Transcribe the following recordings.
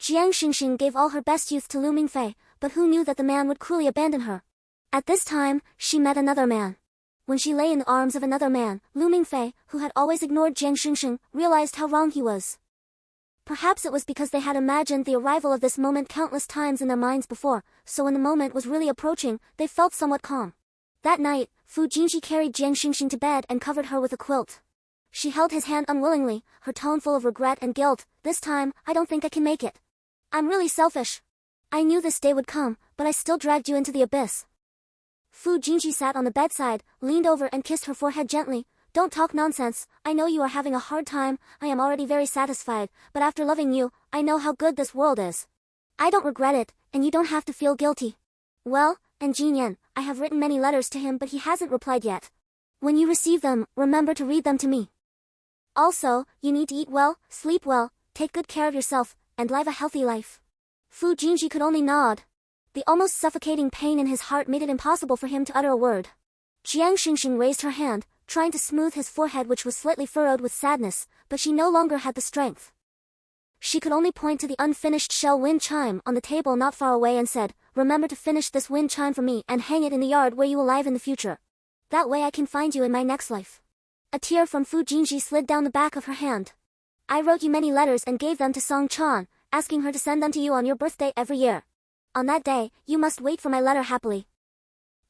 Jiang Shengsheng gave all her best youth to Lu Mingfei, but who knew that the man would cruelly abandon her? At this time, she met another man. When she lay in the arms of another man, Lu Mingfei, who had always ignored Jiang Shengsheng, realized how wrong he was. Perhaps it was because they had imagined the arrival of this moment countless times in their minds before, so when the moment was really approaching, they felt somewhat calm. That night, Fu Jinji carried Jiang Shengsheng to bed and covered her with a quilt. She held his hand unwillingly, her tone full of regret and guilt. "This time, I don't think I can make it. I'm really selfish. I knew this day would come, but I still dragged you into the abyss." Fu Jinji sat on the bedside, leaned over and kissed her forehead gently. "Don't talk nonsense, I know you are having a hard time, I am already very satisfied, but after loving you, I know how good this world is. I don't regret it, and you don't have to feel guilty. Well, and Jin Yan, I have written many letters to him but he hasn't replied yet. When you receive them, remember to read them to me. Also, you need to eat well, sleep well, take good care of yourself, and live a healthy life." Fu Jinji could only nod. The almost suffocating pain in his heart made it impossible for him to utter a word. Jiang Shengsheng raised her hand, trying to smooth his forehead which was slightly furrowed with sadness, but she no longer had the strength. She could only point to the unfinished shell wind chime on the table not far away and said, "Remember to finish this wind chime for me and hang it in the yard where you will live in the future. That way I can find you in my next life." A tear from Fu Jinji slid down the back of her hand. "I wrote you many letters and gave them to Song Chan, asking her to send them to you on your birthday every year. On that day, you must wait for my letter happily."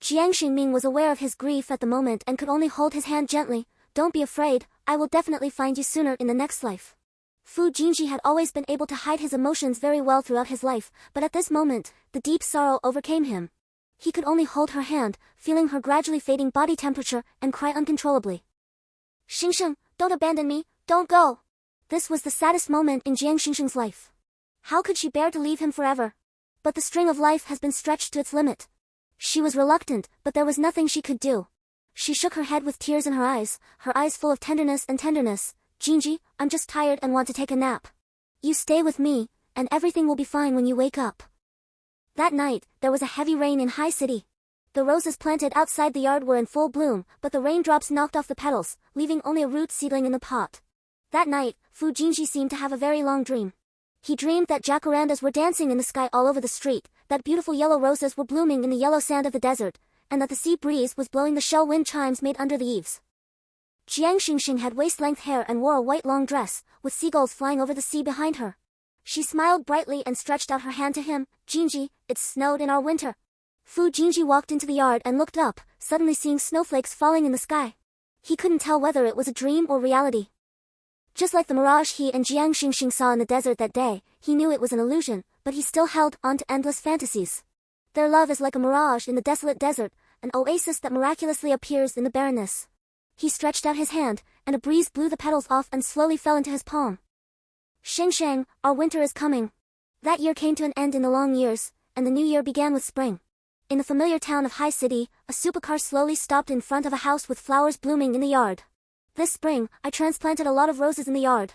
Jiang Xingming was aware of his grief at the moment and could only hold his hand gently. "Don't be afraid, I will definitely find you sooner in the next life." Fu Jinji had always been able to hide his emotions very well throughout his life, but at this moment, the deep sorrow overcame him. He could only hold her hand, feeling her gradually fading body temperature, and cry uncontrollably. "Shengsheng, don't abandon me, don't go." This was the saddest moment in Jiang Shengsheng's life. How could she bear to leave him forever? But the string of life has been stretched to its limit. She was reluctant, but there was nothing she could do. She shook her head with tears in her eyes full of tenderness. "Jinji, I'm just tired and want to take a nap. You stay with me, and everything will be fine when you wake up." That night, there was a heavy rain in High City. The roses planted outside the yard were in full bloom, but the raindrops knocked off the petals, leaving only a root seedling in the pot. That night, Fu Jinji seemed to have a very long dream. He dreamed that jacarandas were dancing in the sky all over the street, that beautiful yellow roses were blooming in the yellow sand of the desert, and that the sea breeze was blowing the shell wind chimes made under the eaves. Jiang Shengsheng had waist-length hair and wore a white long dress, with seagulls flying over the sea behind her. She smiled brightly and stretched out her hand to him. "Jinji, it snowed in our winter." Fu Jinji walked into the yard and looked up, suddenly seeing snowflakes falling in the sky. He couldn't tell whether it was a dream or reality. Just like the mirage he and Jiang Shengsheng saw in the desert that day, he knew it was an illusion, but he still held on to endless fantasies. Their love is like a mirage in the desolate desert, an oasis that miraculously appears in the barrenness. He stretched out his hand, and a breeze blew the petals off and slowly fell into his palm. "Shengsheng, our winter is coming." That year came to an end in the long years, and the new year began with spring. In the familiar town of High City, a supercar slowly stopped in front of a house with flowers blooming in the yard. "This spring, I transplanted a lot of roses in the yard.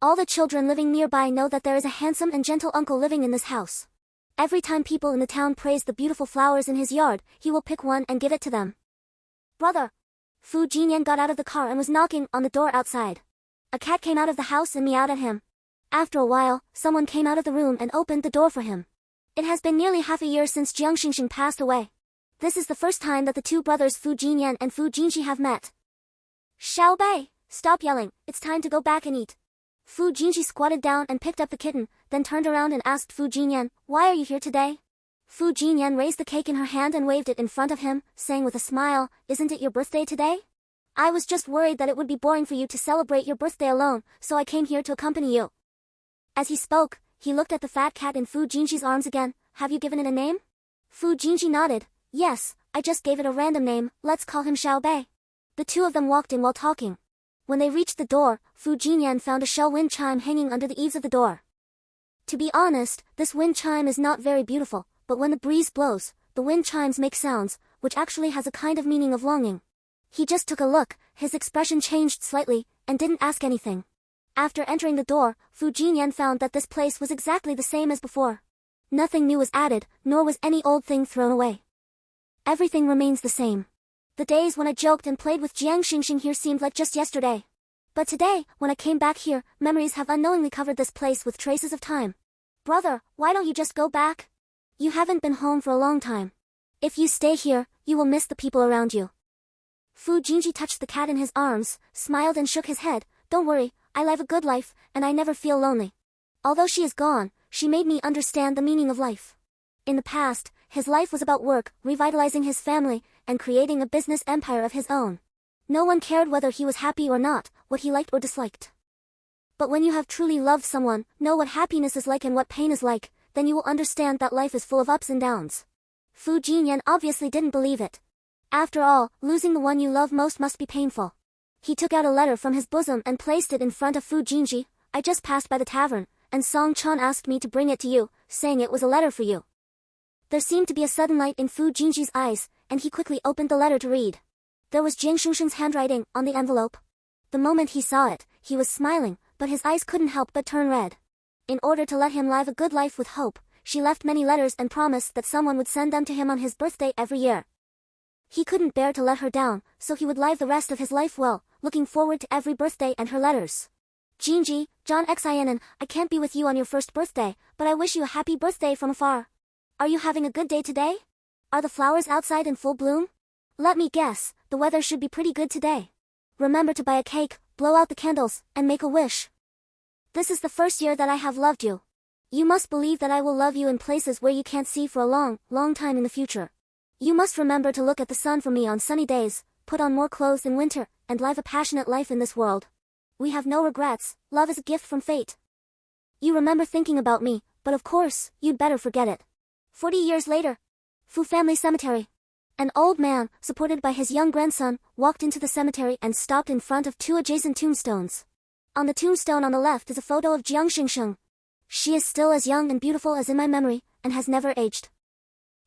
All the children living nearby know that there is a handsome and gentle uncle living in this house. Every time people in the town praise the beautiful flowers in his yard, he will pick one and give it to them." "Brother!" Fu Jinyan got out of the car and was knocking on the door outside. A cat came out of the house and meowed at him. After a while, someone came out of the room and opened the door for him. It has been nearly half a year since Jiang Shengsheng passed away. This is the first time that the two brothers Fu Jinyan and Fu Jinji have met. "Xiao Bei, stop yelling, it's time to go back and eat." Fu Jinji squatted down and picked up the kitten, then turned around and asked Fu Jinyan, "Why are you here today?" Fu Jinyan raised the cake in her hand and waved it in front of him, saying with a smile, "Isn't it your birthday today? I was just worried that it would be boring for you to celebrate your birthday alone, so I came here to accompany you." As he spoke, he looked at the fat cat in Fu Jinji's arms again. "Have you given it a name?" Fu Jinji nodded. "Yes, I just gave it a random name, let's call him Xiao Bei." The two of them walked in while talking. When they reached the door, Fu Jinyan found a shell wind chime hanging under the eaves of the door. To be honest, this wind chime is not very beautiful, but when the breeze blows, the wind chimes make sounds, which actually has a kind of meaning of longing. He just took a look, his expression changed slightly, and didn't ask anything. After entering the door, Fu Jinyan found that this place was exactly the same as before. Nothing new was added, nor was any old thing thrown away. Everything remains the same. The days when I joked and played with Jiang Shengsheng here seemed like just yesterday. But today, when I came back here, memories have unknowingly covered this place with traces of time. Brother, why don't you just go back? You haven't been home for a long time. If you stay here, you will miss the people around you. Fu Jinji touched the cat in his arms, smiled and shook his head. Don't worry, I live a good life, and I never feel lonely. Although she is gone, she made me understand the meaning of life. In the past, his life was about work, revitalizing his family, and creating a business empire of his own. No one cared whether he was happy or not, what he liked or disliked. But when you have truly loved someone, know what happiness is like and what pain is like, then you will understand that life is full of ups and downs. Fu Jinyan obviously didn't believe it. After all, losing the one you love most must be painful. He took out a letter from his bosom and placed it in front of Fu Jinji. I just passed by the tavern, and Song Chan asked me to bring it to you, saying it was a letter for you. There seemed to be a sudden light in Fu Jinji's eyes, and he quickly opened the letter to read. There was Jiang Shengsheng's handwriting on the envelope. The moment he saw it, he was smiling, but his eyes couldn't help but turn red. In order to let him live a good life with hope, she left many letters and promised that someone would send them to him on his birthday every year. He couldn't bear to let her down, so he would live the rest of his life well, looking forward to every birthday and her letters. Jinji, John Xin, I can't be with you on your first birthday, but I wish you a happy birthday from afar. Are you having a good day today? Are the flowers outside in full bloom? Let me guess, the weather should be pretty good today. Remember to buy a cake, blow out the candles, and make a wish. This is the first year that I have loved you. You must believe that I will love you in places where you can't see for a long, long time in the future. You must remember to look at the sun for me on sunny days, put on more clothes in winter, and live a passionate life in this world. We have no regrets, love is a gift from fate. You remember thinking about me, but of course, you'd better forget it. 40 years later. Fu family cemetery. An old man, supported by his young grandson, walked into the cemetery and stopped in front of two adjacent tombstones. On the tombstone on the left is a photo of Jiang Shengsheng. She is still as young and beautiful as in my memory, and has never aged.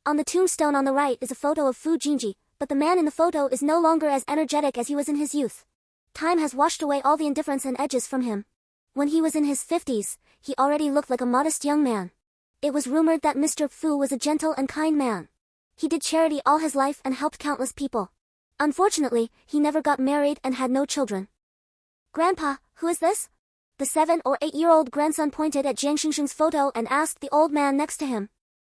On the tombstone on the right is a photo of Fu Jinji, but the man in the photo is no longer as energetic as he was in his youth. Time has washed away all the indifference and edges from him. When he was in his 50s, he already looked like a modest young man. It was rumored that Mr. Fu was a gentle and kind man. He did charity all his life and helped countless people. Unfortunately, he never got married and had no children. Grandpa, who is this? The 7 or 8-year-old grandson pointed at Jiang Shengsheng's photo and asked the old man next to him.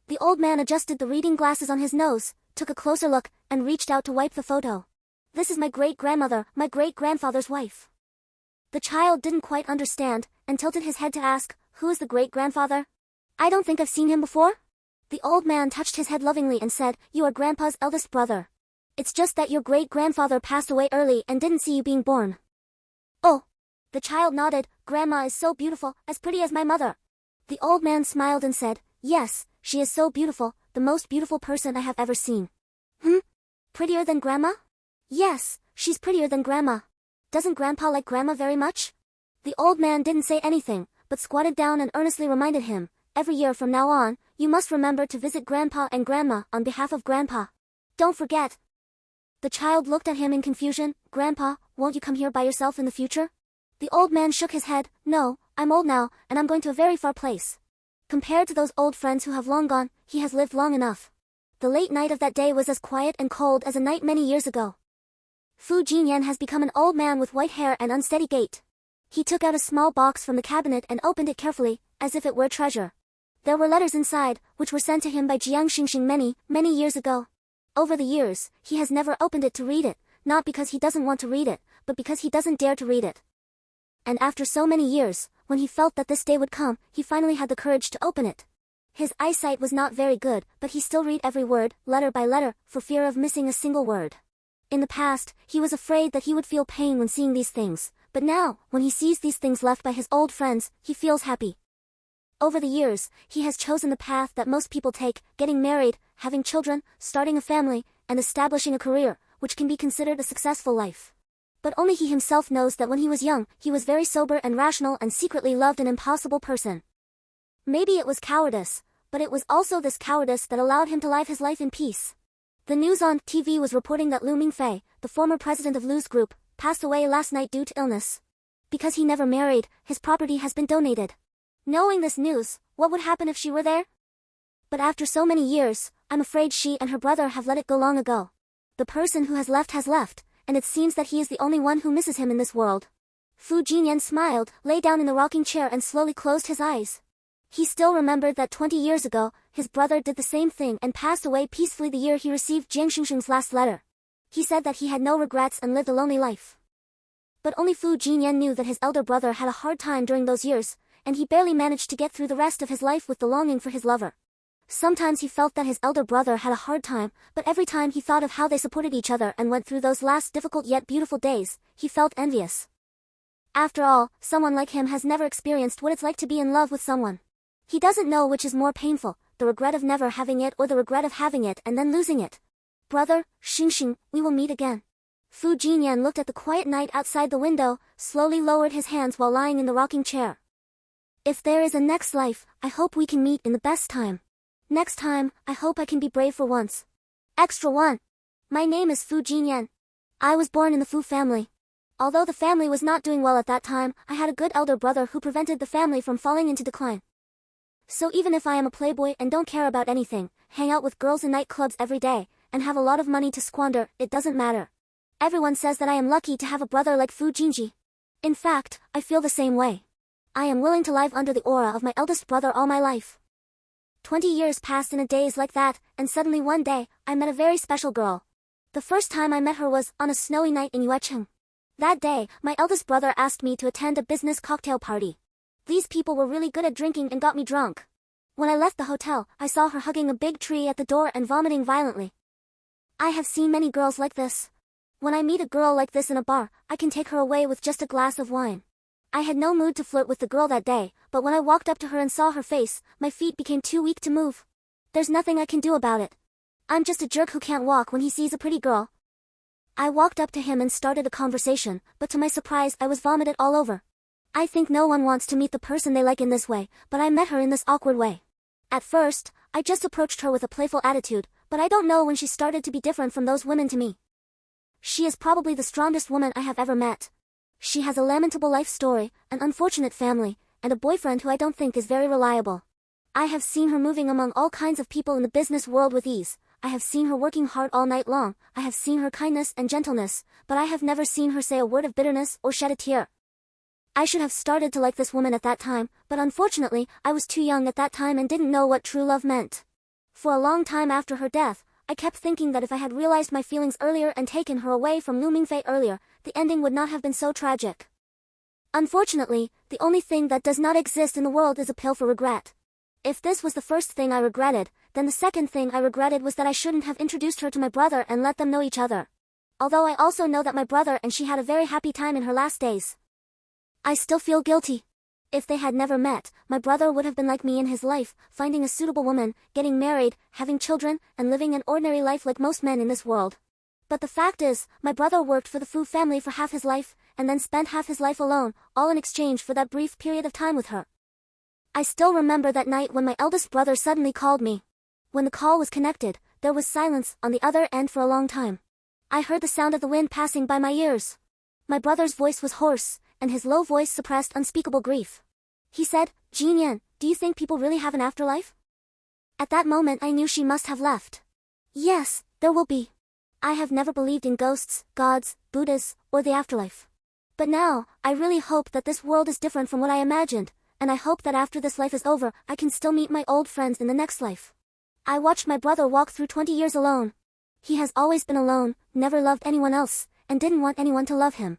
The old man adjusted the reading glasses on his nose, took a closer look, and reached out to wipe the photo. This is my great-grandmother, my great-grandfather's wife. The child didn't quite understand, and tilted his head to ask, who is the great-grandfather? I don't think I've seen him before? The old man touched his head lovingly and said, you are Grandpa's eldest brother. It's just that your great-grandfather passed away early and didn't see you being born. Oh. The child nodded, Grandma is so beautiful, as pretty as my mother. The old man smiled and said, yes, she is so beautiful, the most beautiful person I have ever seen. Prettier than Grandma? Yes, she's prettier than Grandma. Doesn't Grandpa like Grandma very much? The old man didn't say anything, but squatted down and earnestly reminded him, every year from now on, you must remember to visit Grandpa and Grandma on behalf of Grandpa. Don't forget. The child looked at him in confusion, Grandpa, won't you come here by yourself in the future? The old man shook his head, no, I'm old now, and I'm going to a very far place. Compared to those old friends who have long gone, he has lived long enough. The late night of that day was as quiet and cold as a night many years ago. Fu Jinyan has become an old man with white hair and unsteady gait. He took out a small box from the cabinet and opened it carefully, as if it were a treasure. There were letters inside, which were sent to him by Jiang Shengsheng many, many years ago. Over the years, he has never opened it to read it, not because he doesn't want to read it, but because he doesn't dare to read it. And after so many years, when he felt that this day would come, he finally had the courage to open it. His eyesight was not very good, but he still read every word, letter by letter, for fear of missing a single word. In the past, he was afraid that he would feel pain when seeing these things, but now, when he sees these things left by his old friends, he feels happy. Over the years, he has chosen the path that most people take, getting married, having children, starting a family, and establishing a career, which can be considered a successful life. But only he himself knows that when he was young, he was very sober and rational and secretly loved an impossible person. Maybe it was cowardice, but it was also this cowardice that allowed him to live his life in peace. The news on TV was reporting that Lu Mingfei, the former president of Lu's group, passed away last night due to illness. Because he never married, his property has been donated. Knowing this news, what would happen if she were there? But after so many years, I'm afraid she and her brother have let it go long ago. The person who has left, and it seems that he is the only one who misses him in this world. Fu Jinyan smiled, lay down in the rocking chair and slowly closed his eyes. He still remembered that 20 years ago, his brother did the same thing and passed away peacefully the year he received Jiang Shengsheng's last letter. He said that he had no regrets and lived a lonely life. But only Fu Jinyan knew that his elder brother had a hard time during those years, and he barely managed to get through the rest of his life with the longing for his lover. Sometimes he felt that his elder brother had a hard time, but every time he thought of how they supported each other and went through those last difficult yet beautiful days, he felt envious. After all, someone like him has never experienced what it's like to be in love with someone. He doesn't know which is more painful, the regret of never having it or the regret of having it and then losing it. Brother, Shengsheng, we will meet again. Fu Jinyan looked at the quiet night outside the window, slowly lowered his hands while lying in the rocking chair. If there is a next life, I hope we can meet in the best time. Next time, I hope I can be brave for once. Extra 1. My name is Fu Jinyan. I was born in the Fu family. Although the family was not doing well at that time, I had a good elder brother who prevented the family from falling into decline. So even if I am a playboy and don't care about anything, hang out with girls in nightclubs every day, and have a lot of money to squander, it doesn't matter. Everyone says that I am lucky to have a brother like Fu Jinji. In fact, I feel the same way. I am willing to live under the aura of my eldest brother all my life. 20 years passed in a daze like that, and suddenly one day, I met a very special girl. The first time I met her was on a snowy night in Yuecheng. That day, my eldest brother asked me to attend a business cocktail party. These people were really good at drinking and got me drunk. When I left the hotel, I saw her hugging a big tree at the door and vomiting violently. I have seen many girls like this. When I meet a girl like this in a bar, I can take her away with just a glass of wine. I had no mood to flirt with the girl that day, but when I walked up to her and saw her face, my feet became too weak to move. There's nothing I can do about it. I'm just a jerk who can't walk when he sees a pretty girl. I walked up to him and started a conversation, but to my surprise I was vomited all over. I think no one wants to meet the person they like in this way, but I met her in this awkward way. At first, I just approached her with a playful attitude, but I don't know when she started to be different from those women to me. She is probably the strongest woman I have ever met. She has a lamentable life story, an unfortunate family, and a boyfriend who I don't think is very reliable. I have seen her moving among all kinds of people in the business world with ease. I have seen her working hard all night long. I have seen her kindness and gentleness, but I have never seen her say a word of bitterness or shed a tear. I should have started to like this woman at that time, but unfortunately, I was too young at that time and didn't know what true love meant. For a long time after her death, I kept thinking that if I had realized my feelings earlier and taken her away from Lu Mingfei earlier, the ending would not have been so tragic. Unfortunately, the only thing that does not exist in the world is a pill for regret. If this was the first thing I regretted, then the second thing I regretted was that I shouldn't have introduced her to my brother and let them know each other. Although I also know that my brother and she had a very happy time in her last days. I still feel guilty. If they had never met, my brother would have been like me in his life, finding a suitable woman, getting married, having children, and living an ordinary life like most men in this world. But the fact is, my brother worked for the Fu family for half his life, and then spent half his life alone, all in exchange for that brief period of time with her. I still remember that night when my eldest brother suddenly called me. When the call was connected, there was silence on the other end for a long time. I heard the sound of the wind passing by my ears. My brother's voice was hoarse, and his low voice suppressed unspeakable grief. He said, "Jinyan, do you think people really have an afterlife?" At that moment I knew she must have left. Yes, there will be. I have never believed in ghosts, gods, Buddhas, or the afterlife. But now, I really hope that this world is different from what I imagined, and I hope that after this life is over, I can still meet my old friends in the next life. I watched my brother walk through 20 years alone. He has always been alone, never loved anyone else, and didn't want anyone to love him.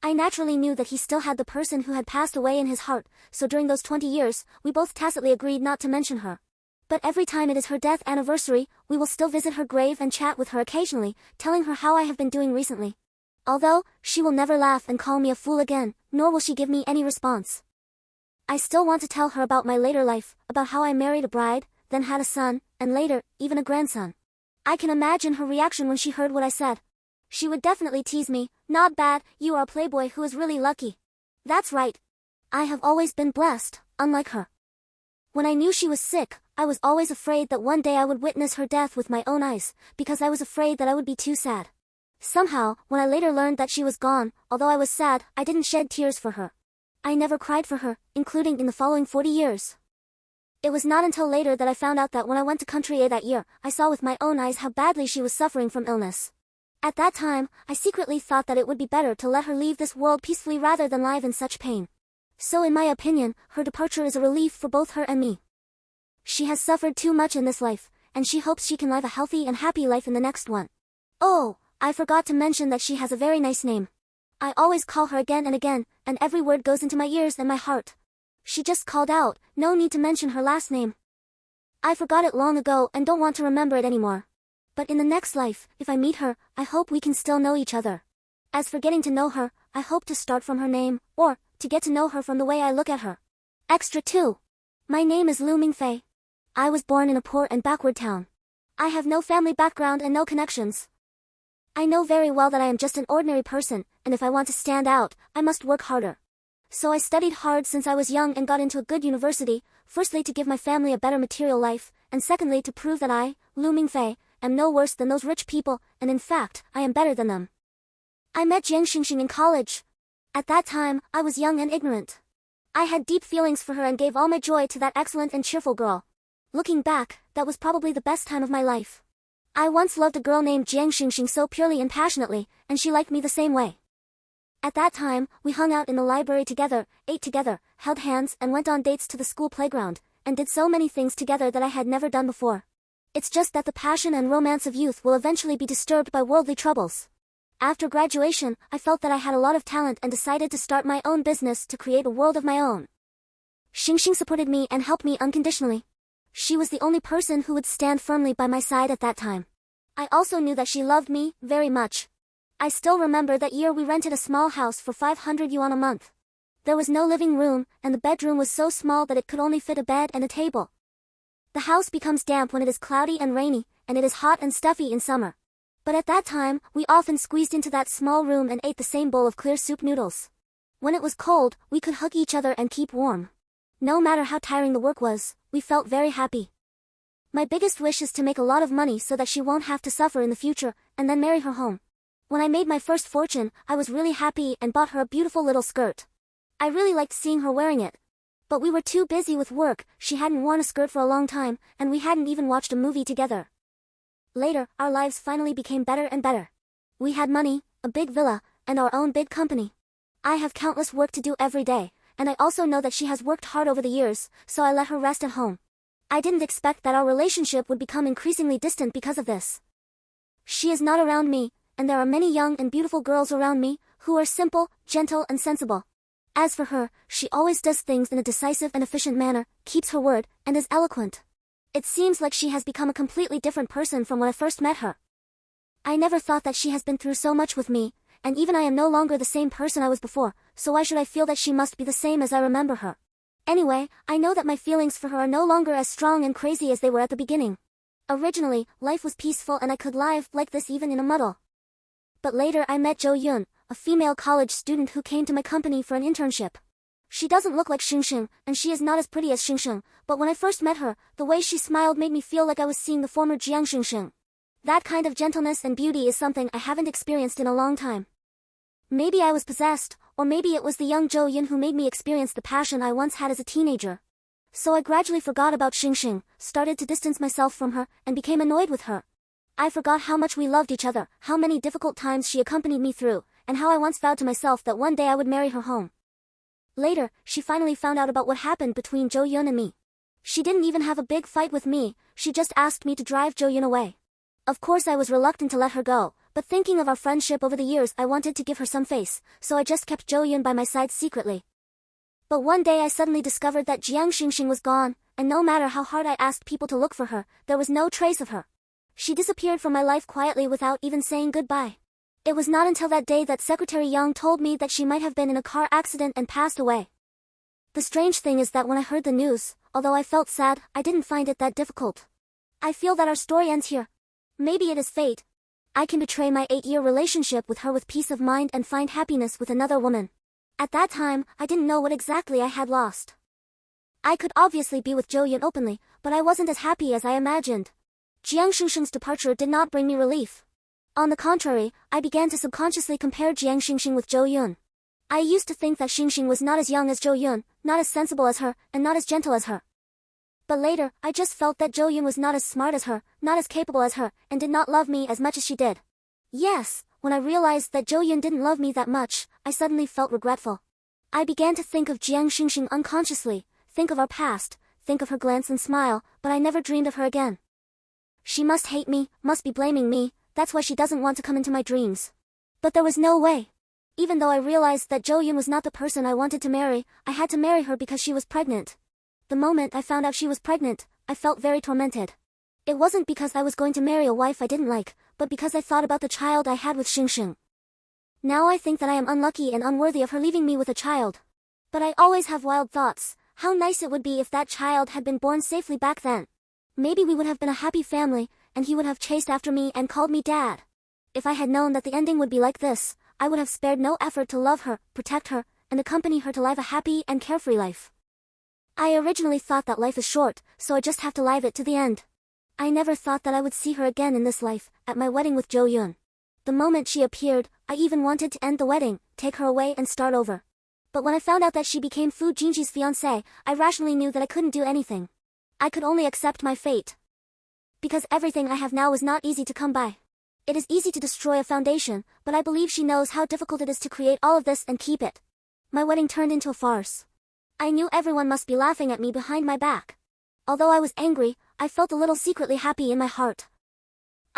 I naturally knew that he still had the person who had passed away in his heart, so during those 20 years, we both tacitly agreed not to mention her. But every time it is her death anniversary, we will still visit her grave and chat with her occasionally, telling her how I have been doing recently. Although, she will never laugh and call me a fool again, nor will she give me any response. I still want to tell her about my later life, about how I married a bride, then had a son, and later, even a grandson. I can imagine her reaction when she heard what I said. She would definitely tease me, "Not bad, you are a playboy who is really lucky." That's right. I have always been blessed, unlike her. When I knew she was sick, I was always afraid that one day I would witness her death with my own eyes, because I was afraid that I would be too sad. Somehow, when I later learned that she was gone, although I was sad, I didn't shed tears for her. I never cried for her, including in the following 40 years. It was not until later that I found out that when I went to country A that year, I saw with my own eyes how badly she was suffering from illness. At that time, I secretly thought that it would be better to let her leave this world peacefully rather than live in such pain. So in my opinion, her departure is a relief for both her and me. She has suffered too much in this life, and she hopes she can live a healthy and happy life in the next one. Oh, I forgot to mention that she has a very nice name. I always call her again and again, and every word goes into my ears and my heart. She just called out, no need to mention her last name. I forgot it long ago and don't want to remember it anymore. But in the next life, if I meet her, I hope we can still know each other. As for getting to know her, I hope to start from her name, or to get to know her from the way I look at her. Extra 2. My name is Lu Mingfei. I was born in a poor and backward town. I have no family background and no connections. I know very well that I am just an ordinary person, and if I want to stand out, I must work harder. So I studied hard since I was young and got into a good university, firstly to give my family a better material life, and secondly to prove that I, Lu Mingfei, am no worse than those rich people, and in fact, I am better than them. I met Jiang Shengsheng in college. At that time, I was young and ignorant. I had deep feelings for her and gave all my joy to that excellent and cheerful girl. Looking back, that was probably the best time of my life. I once loved a girl named Jiang Shengsheng so purely and passionately, and she liked me the same way. At that time, we hung out in the library together, ate together, held hands and went on dates to the school playground, and did so many things together that I had never done before. It's just that the passion and romance of youth will eventually be disturbed by worldly troubles. After graduation, I felt that I had a lot of talent and decided to start my own business to create a world of my own. Shengsheng supported me and helped me unconditionally. She was the only person who would stand firmly by my side at that time. I also knew that she loved me very much. I still remember that year we rented a small house for 500 yuan a month. There was no living room, and the bedroom was so small that it could only fit a bed and a table. The house becomes damp when it is cloudy and rainy, and it is hot and stuffy in summer. But at that time, we often squeezed into that small room and ate the same bowl of clear soup noodles. When it was cold, we could hug each other and keep warm. No matter how tiring the work was, we felt very happy. My biggest wish is to make a lot of money so that she won't have to suffer in the future, and then marry her home. When I made my first fortune, I was really happy and bought her a beautiful little skirt. I really liked seeing her wearing it. But we were too busy with work, she hadn't worn a skirt for a long time, and we hadn't even watched a movie together. Later, our lives finally became better and better. We had money, a big villa, and our own big company. I have countless work to do every day, and I also know that she has worked hard over the years, so I let her rest at home. I didn't expect that our relationship would become increasingly distant because of this. She is not around me, and there are many young and beautiful girls around me, who are simple, gentle and sensible. As for her, she always does things in a decisive and efficient manner, keeps her word, and is eloquent. It seems like she has become a completely different person from when I first met her. I never thought that she has been through so much with me, and even I am no longer the same person I was before, so why should I feel that she must be the same as I remember her? Anyway, I know that my feelings for her are no longer as strong and crazy as they were at the beginning. Originally, life was peaceful and I could live like this even in a muddle. But later I met Jo Yun, a female college student who came to my company for an internship. She doesn't look like Shengsheng, and she is not as pretty as Shengsheng, but when I first met her, the way she smiled made me feel like I was seeing the former Jiang Shengsheng. That kind of gentleness and beauty is something I haven't experienced in a long time. Maybe I was possessed, or maybe it was the young Jo Yun who made me experience the passion I once had as a teenager. So I gradually forgot about Shengsheng, started to distance myself from her, and became annoyed with her. I forgot how much we loved each other, how many difficult times she accompanied me through, and how I once vowed to myself that one day I would marry her home. Later, she finally found out about what happened between Jo Yun and me. She didn't even have a big fight with me, she just asked me to drive Jo Yun away. Of course I was reluctant to let her go, but thinking of our friendship over the years I wanted to give her some face, so I just kept Jo Yun by my side secretly. But one day I suddenly discovered that Jiang Shengsheng was gone, and no matter how hard I asked people to look for her, there was no trace of her. She disappeared from my life quietly without even saying goodbye. It was not until that day that Secretary Yang told me that she might have been in a car accident and passed away. The strange thing is that when I heard the news, although I felt sad, I didn't find it that difficult. I feel that our story ends here. Maybe it is fate. I can betray my 8-year relationship with her with peace of mind and find happiness with another woman. At that time, I didn't know what exactly I had lost. I could obviously be with Jo Yun openly, but I wasn't as happy as I imagined. Jiang Shengsheng's departure did not bring me relief. On the contrary, I began to subconsciously compare Jiang Shengsheng with Jo Yun. I used to think that Shengsheng was not as young as Jo Yun, not as sensible as her, and not as gentle as her. But later, I just felt that Jo Yun was not as smart as her, not as capable as her, and did not love me as much as she did. Yes, when I realized that Jo Yun didn't love me that much, I suddenly felt regretful. I began to think of Jiang Shengsheng unconsciously, think of our past, think of her glance and smile, but I never dreamed of her again. She must hate me, must be blaming me, that's why she doesn't want to come into my dreams. But there was no way. Even though I realized that Zhou Yun was not the person I wanted to marry, I had to marry her because she was pregnant. The moment I found out she was pregnant, I felt very tormented. It wasn't because I was going to marry a wife I didn't like, but because I thought about the child I had with Shengsheng. Now I think that I am unlucky and unworthy of her leaving me with a child. But I always have wild thoughts. How nice it would be if that child had been born safely back then. Maybe we would have been a happy family, and he would have chased after me and called me Dad. If I had known that the ending would be like this, I would have spared no effort to love her, protect her, and accompany her to live a happy and carefree life. I originally thought that life is short, so I just have to live it to the end. I never thought that I would see her again in this life, at my wedding with Zhou Yun. The moment she appeared, I even wanted to end the wedding, take her away and start over. But when I found out that she became Fu Jinji's fiancé, I rationally knew that I couldn't do anything. I could only accept my fate. Because everything I have now is not easy to come by. It is easy to destroy a foundation, but I believe she knows how difficult it is to create all of this and keep it. My wedding turned into a farce. I knew everyone must be laughing at me behind my back. Although I was angry, I felt a little secretly happy in my heart.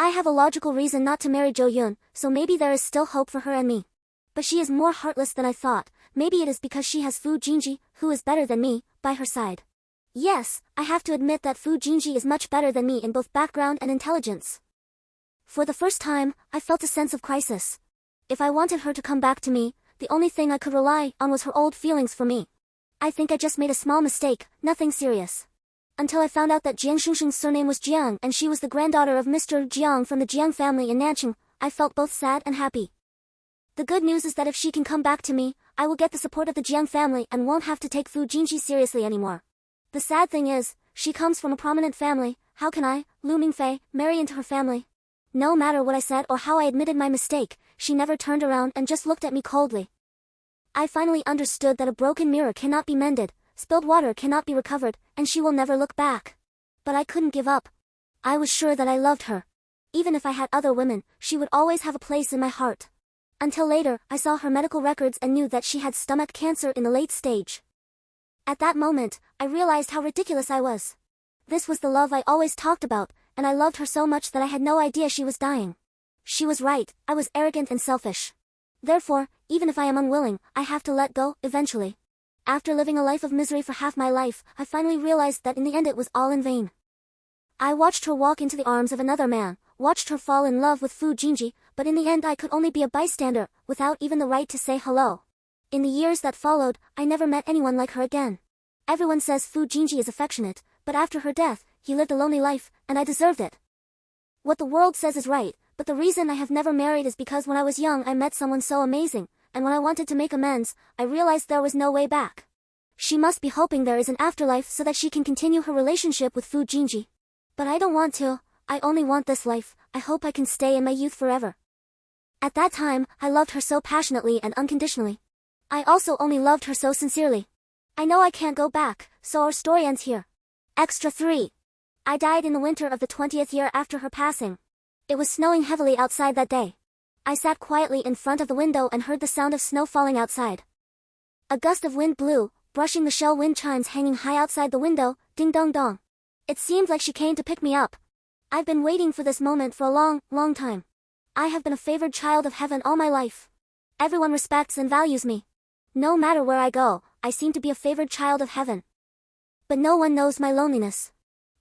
I have a logical reason not to marry Zhou Yun, so maybe there is still hope for her and me. But she is more heartless than I thought. Maybe it is because she has Fu Jinji, who is better than me, by her side. Yes, I have to admit that Fu Jinji is much better than me in both background and intelligence. For the first time, I felt a sense of crisis. If I wanted her to come back to me, the only thing I could rely on was her old feelings for me. I think I just made a small mistake, nothing serious. Until I found out that Jiang Shengsheng's surname was Jiang and she was the granddaughter of Mr. Jiang from the Jiang family in Nancheng, I felt both sad and happy. The good news is that if she can come back to me, I will get the support of the Jiang family and won't have to take Fu Jinji seriously anymore. The sad thing is, she comes from a prominent family. How can I, Lu Mingfei, marry into her family? No matter what I said or how I admitted my mistake, she never turned around and just looked at me coldly. I finally understood that a broken mirror cannot be mended, spilled water cannot be recovered, and she will never look back. But I couldn't give up. I was sure that I loved her. Even if I had other women, she would always have a place in my heart. Until later, I saw her medical records and knew that she had stomach cancer in the late stage. At that moment, I realized how ridiculous I was. This was the love I always talked about, and I loved her so much that I had no idea she was dying. She was right, I was arrogant and selfish. Therefore, even if I am unwilling, I have to let go, eventually. After living a life of misery for half my life, I finally realized that in the end it was all in vain. I watched her walk into the arms of another man, watched her fall in love with Fu Jinji, but in the end I could only be a bystander, without even the right to say hello. In the years that followed, I never met anyone like her again. Everyone says Fu Jinji is affectionate, but after her death, he lived a lonely life, and I deserved it. What the world says is right, but the reason I have never married is because when I was young I met someone so amazing, and when I wanted to make amends, I realized there was no way back. She must be hoping there is an afterlife so that she can continue her relationship with Fu Jinji. But I don't want to, I only want this life. I hope I can stay in my youth forever. At that time, I loved her so passionately and unconditionally. I also only loved her so sincerely. I know I can't go back, so our story ends here. Extra 3. I died in the winter of the 20th year after her passing. It was snowing heavily outside that day. I sat quietly in front of the window and heard the sound of snow falling outside. A gust of wind blew, brushing the shell wind chimes hanging high outside the window, ding dong dong. It seemed like she came to pick me up. I've been waiting for this moment for a long, long time. I have been a favored child of heaven all my life. Everyone respects and values me. No matter where I go, I seem to be a favored child of heaven. But no one knows my loneliness.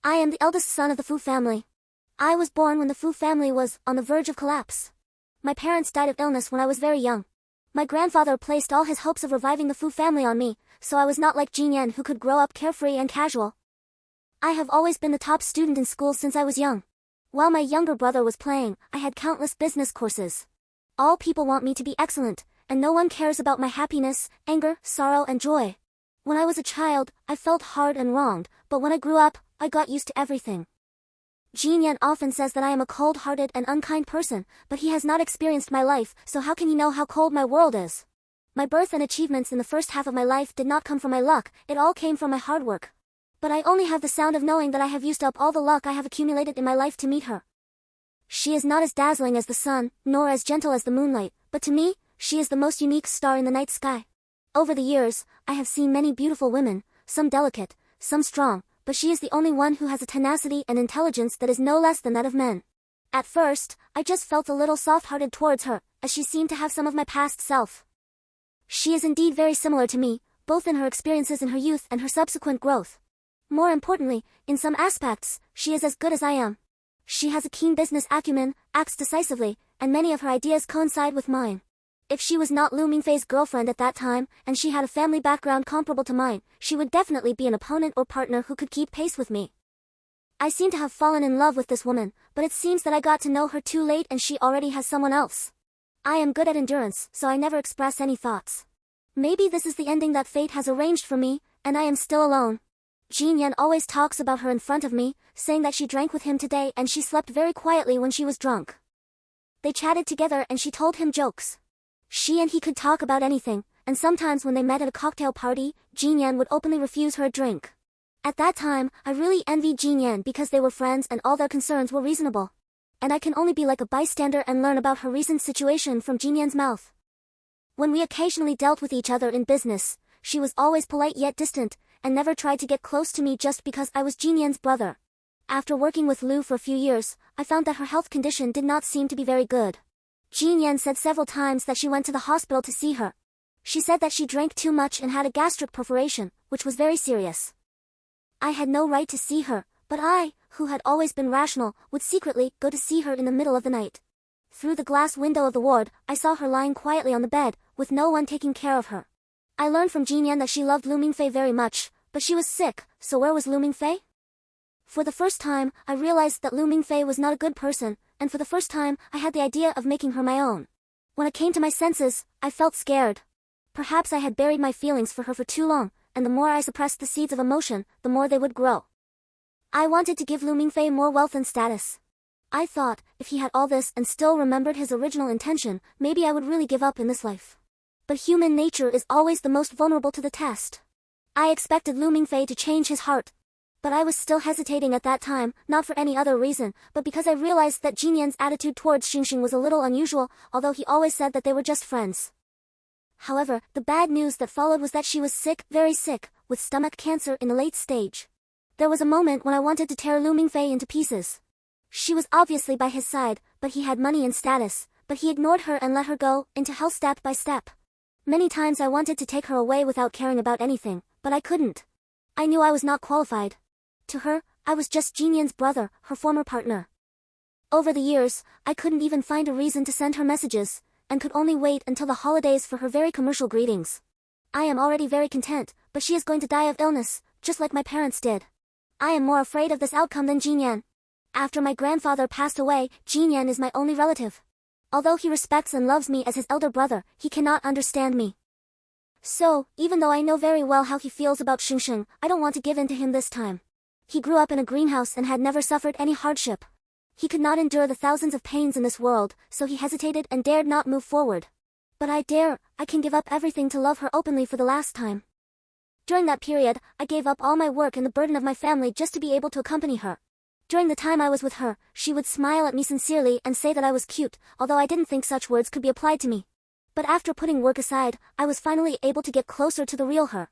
I am the eldest son of the Fu family. I was born when the Fu family was on the verge of collapse. My parents died of illness when I was very young. My grandfather placed all his hopes of reviving the Fu family on me, so I was not like Jin Yan who could grow up carefree and casual. I have always been the top student in school since I was young. While my younger brother was playing, I had countless business courses. All people want me to be excellent, and no one cares about my happiness, anger, sorrow and joy. When I was a child, I felt hard and wronged, but when I grew up, I got used to everything. Jin Yan often says that I am a cold-hearted and unkind person, but he has not experienced my life, so how can he know how cold my world is? My birth and achievements in the first half of my life did not come from my luck, it all came from my hard work. But I only have the sound of knowing that I have used up all the luck I have accumulated in my life to meet her. She is not as dazzling as the sun, nor as gentle as the moonlight, but to me, she is the most unique star in the night sky. Over the years, I have seen many beautiful women, some delicate, some strong, but she is the only one who has a tenacity and intelligence that is no less than that of men. At first, I just felt a little soft-hearted towards her, as she seemed to have some of my past self. She is indeed very similar to me, both in her experiences in her youth and her subsequent growth. More importantly, in some aspects, she is as good as I am. She has a keen business acumen, acts decisively, and many of her ideas coincide with mine. If she was not Lu Mingfei's girlfriend at that time, and she had a family background comparable to mine, she would definitely be an opponent or partner who could keep pace with me. I seem to have fallen in love with this woman, but it seems that I got to know her too late and she already has someone else. I am good at endurance, so I never express any thoughts. Maybe this is the ending that fate has arranged for me, and I am still alone. Jiang Yan always talks about her in front of me, saying that she drank with him today and she slept very quietly when she was drunk. They chatted together and she told him jokes. She and he could talk about anything, and sometimes when they met at a cocktail party, Jiang Yan would openly refuse her a drink. At that time, I really envied Jiang Yan because they were friends and all their concerns were reasonable. And I can only be like a bystander and learn about her recent situation from Jiang Yan's mouth. When we occasionally dealt with each other in business, she was always polite yet distant, and never tried to get close to me just because I was Jiang Yan's brother. After working with Lu for a few years, I found that her health condition did not seem to be very good. Jiang Yan said several times that she went to the hospital to see her. She said that she drank too much and had a gastric perforation, which was very serious. I had no right to see her, but I, who had always been rational, would secretly go to see her in the middle of the night. Through the glass window of the ward, I saw her lying quietly on the bed, with no one taking care of her. I learned from Jiang Yan that she loved Lu Mingfei very much, but she was sick, so where was Lu Mingfei? For the first time, I realized that Lu Mingfei was not a good person, and for the first time, I had the idea of making her my own. When I came to my senses, I felt scared. Perhaps I had buried my feelings for her for too long, and the more I suppressed the seeds of emotion, the more they would grow. I wanted to give Lu Mingfei more wealth and status. I thought, if he had all this and still remembered his original intention, maybe I would really give up in this life. But human nature is always the most vulnerable to the test. I expected Lu Mingfei to change his heart. But I was still hesitating at that time, not for any other reason, but because I realized that Jiang Yan's attitude towards Shengsheng was a little unusual, although he always said that they were just friends. However, the bad news that followed was that she was sick, very sick, with stomach cancer in the late stage. There was a moment when I wanted to tear Lu Mingfei into pieces. She was obviously by his side, but he had money and status, but he ignored her and let her go into hell step by step. Many times I wanted to take her away without caring about anything, but I couldn't. I knew I was not qualified. To her, I was just Jiang Yan's brother, her former partner. Over the years, I couldn't even find a reason to send her messages, and could only wait until the holidays for her very commercial greetings. I am already very content, but she is going to die of illness, just like my parents did. I am more afraid of this outcome than Jiang Yan. After my grandfather passed away, Jiang Yan is my only relative. Although he respects and loves me as his elder brother, he cannot understand me. So, even though I know very well how he feels about Shengsheng, I don't want to give in to him this time. He grew up in a greenhouse and had never suffered any hardship. He could not endure the thousands of pains in this world, so he hesitated and dared not move forward. But I can give up everything to love her openly for the last time. During that period, I gave up all my work and the burden of my family just to be able to accompany her. During the time I was with her, she would smile at me sincerely and say that I was cute, although I didn't think such words could be applied to me. But after putting work aside, I was finally able to get closer to the real her.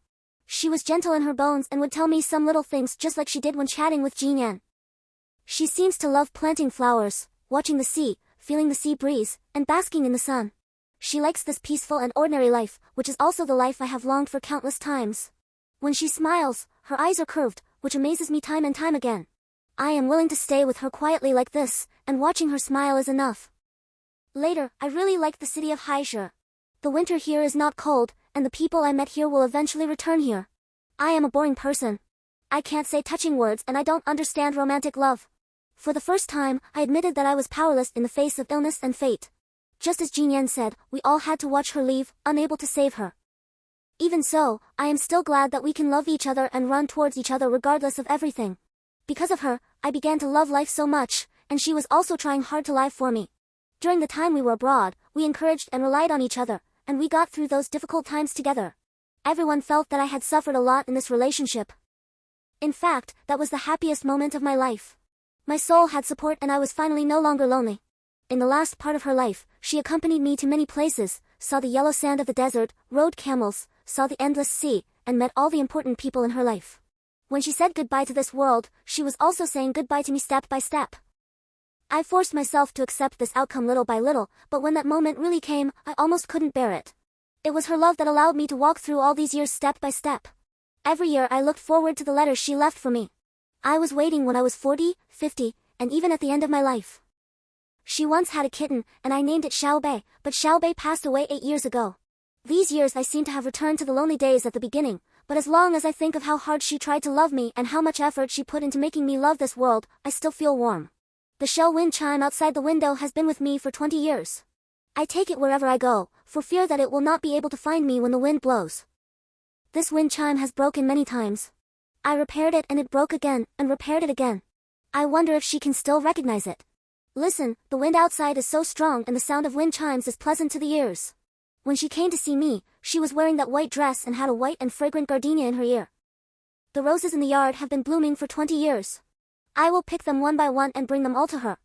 She was gentle in her bones and would tell me some little things just like she did when chatting with Jiang Yan. She seems to love planting flowers, watching the sea, feeling the sea breeze, and basking in the sun. She likes this peaceful and ordinary life, which is also the life I have longed for countless times. When she smiles, her eyes are curved, which amazes me time and time again. I am willing to stay with her quietly like this, and watching her smile is enough. Later, I really liked the city of Haizhi. The winter here is not cold, and the people I met here will eventually return here. I am a boring person. I can't say touching words and I don't understand romantic love. For the first time, I admitted that I was powerless in the face of illness and fate. Just as Jiang Yan said, we all had to watch her leave, unable to save her. Even so, I am still glad that we can love each other and run towards each other regardless of everything. Because of her, I began to love life so much, and she was also trying hard to lie for me. During the time we were abroad, we encouraged and relied on each other, and we got through those difficult times together. Everyone felt that I had suffered a lot in this relationship. In fact, that was the happiest moment of my life. My soul had support and I was finally no longer lonely. In the last part of her life, she accompanied me to many places, saw the yellow sand of the desert, rode camels, saw the endless sea, and met all the important people in her life. When she said goodbye to this world, she was also saying goodbye to me step by step. I forced myself to accept this outcome little by little, but when that moment really came, I almost couldn't bear it. It was her love that allowed me to walk through all these years step by step. Every year I looked forward to the letters she left for me. I was waiting when I was 40, 50, and even at the end of my life. She once had a kitten, and I named it Xiaobei, but Xiaobei passed away 8 years ago. These years I seem to have returned to the lonely days at the beginning, but as long as I think of how hard she tried to love me and how much effort she put into making me love this world, I still feel warm. The shell wind chime outside the window has been with me for 20 years. I take it wherever I go, for fear that it will not be able to find me when the wind blows. This wind chime has broken many times. I repaired it and it broke again, and repaired it again. I wonder if she can still recognize it. Listen, the wind outside is so strong and the sound of wind chimes is pleasant to the ears. When she came to see me, she was wearing that white dress and had a white and fragrant gardenia in her ear. The roses in the yard have been blooming for 20 years. I will pick them one by one and bring them all to her.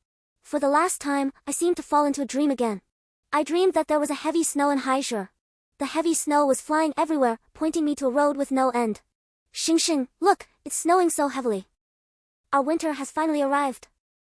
For the last time, I seemed to fall into a dream again. I dreamed that there was a heavy snow in Haizhi. The heavy snow was flying everywhere, pointing me to a road with no end. Shengsheng, look, it's snowing so heavily. Our winter has finally arrived.